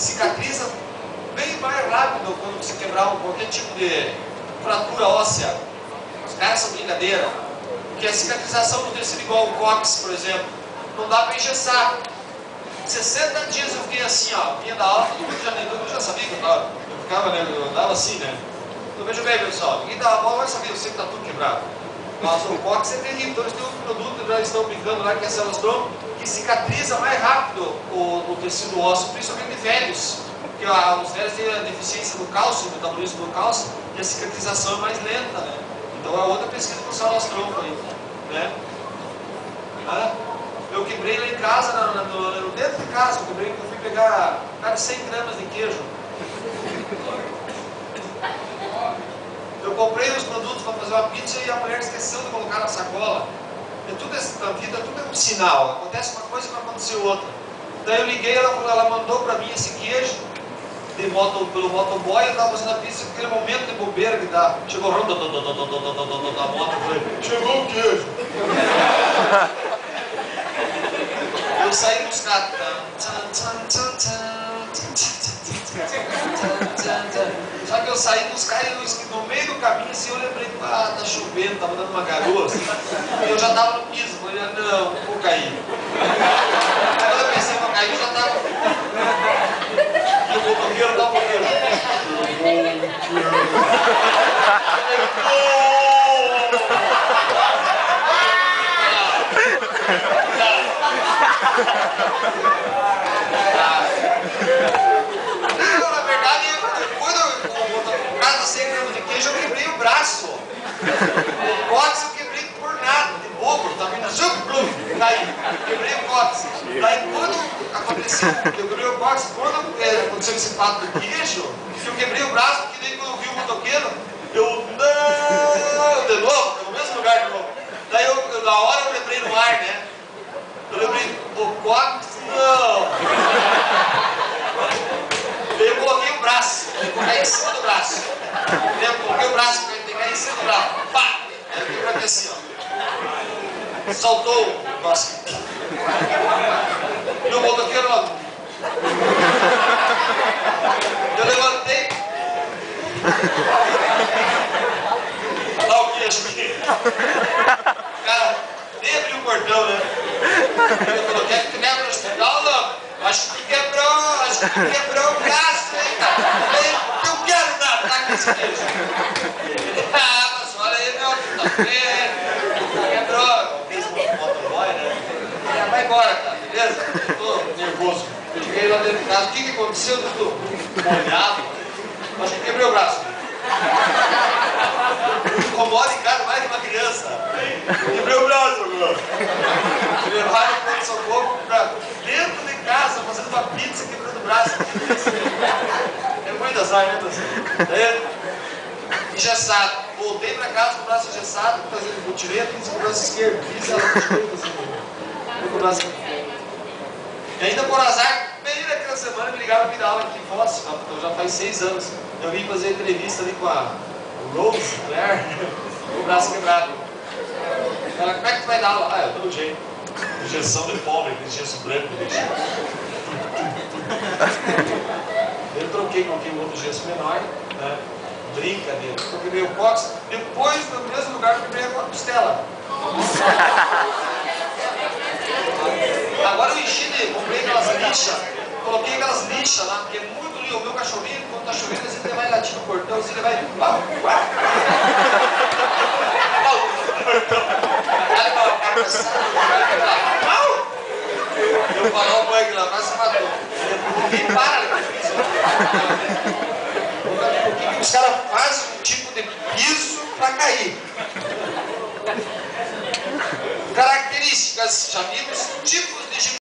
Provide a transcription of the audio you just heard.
cicatriza bem mais rápido quando você quebrar qualquer tipo de fratura óssea. Os caras são brincadeira. Porque a cicatrização do tecido igual o cóccix, por exemplo, não dá para engessar. 60 dias eu fiquei assim, ó, vinha da aula, todo mundo já sabia que eu ficava, né, eu andava assim, né. Então veja bem, pessoal, ninguém dava bola, mas sabia, eu sei que tá tudo quebrado. Mas o cóccix é terrível, então eles têm um produto, já estão brincando lá, que é a células-tronco, que cicatriza mais rápido o tecido ósseo, principalmente de velhos. Porque os velhos têm a deficiência do cálcio, o metabolismo do cálcio, e a cicatrização é mais lenta, né. Então é outra pesquisa com células-tronco aí, né. Eu quebrei lá em casa, dentro de casa, eu fui pegar cada 100 gramas de queijo. Eu comprei os produtos para fazer uma pizza e a mulher esqueceu de colocar na sacola. Na vida tudo é um sinal, acontece uma coisa e vai acontecer outra. Daí eu liguei, ela mandou para mim esse queijo pelo motoboy, eu estava fazendo a pizza, aquele momento de bobeira que dá. Chegou a moto, eu falei, chegou o queijo. Eu saí buscar. Só que eu saí buscar e no meio do caminho assim eu lembrei que tá chovendo, tava dando uma garoa. E eu já tava no piso, falei, não vou cair. Aí quando eu pensei em cair, eu já tava. E o motoqueiro tava na verdade, quando eu casa 100 gramas de queijo, eu quebrei o braço. O cóccix eu quebrei por nada, de bobo, tava indo caí, quebrei o cóccix. Daí quando aconteceu, eu quebrei o cóccix, quando aconteceu esse fato do queijo, eu quebrei o braço, porque daí quando eu vi o motoqueiro, não, de novo, no mesmo lugar de novo. Daí na hora eu lembrei no ar, né? Eu lembrei, o cóccix, não. Daí eu coloquei o braço, eu coloquei em cima do braço. Eu coloquei o braço, eu caí em cima do braço. Pá! Aí eu fiquei pra mim assim, ó. Saltou o negócio. E o motoqueiro, ó. Eu levantei. Lá o queixo aqui. Cara, nem abriu o portão, né? Ele falou, quer que leve no hospital, não? Acho que quebrou o braço, hein, cara? Eu quero dar ataque nesse queijo. Mas olha aí, meu, tá feio. Quebrou. Fez um motoboy, né? Vai embora, cara, beleza? Eu tô nervoso. Eu cheguei lá dentro de casa, o que aconteceu? Eu tô molhado. Acho que quebrei o braço. Incomoda em casa mais que uma criança. Quebrei o braço agora. Levaram o pronto-socorro pra dentro de casa, fazendo uma pizza, quebrando o braço. É muito azar, né, Brasil? Engessado. Voltei pra casa com o braço engessado, fazendo botileta, fiz com o braço esquerdo. Fiz ela com o braço esquerdo. E ainda por azar, bem naquela semana me ligaram para me dar aula aqui em Foz, então já faz 6 anos. Eu vim fazer entrevista ali com a Rose Claire, com o braço quebrado. Ela, como é que tu vai dar aula? Ah, eu dou um jeito. Injeção de pobre, gesso branco. Eu troquei com um outro gesso menor, né? Brincadeira. Eu quebrei o cóccix, depois no mesmo lugar que eu quebrei a costela. Agora eu enchi, comprei aquelas lixas, coloquei aquelas lixas lá, porque é muito lindo. O meu cachorrinho, quando tá chovendo, ele vai latir no portão, assim, ele vai. Eu falo, o bug lá, quase se matou. Ninguém para, os caras fazem um tipo de piso para cair. Características, já vimos tipos de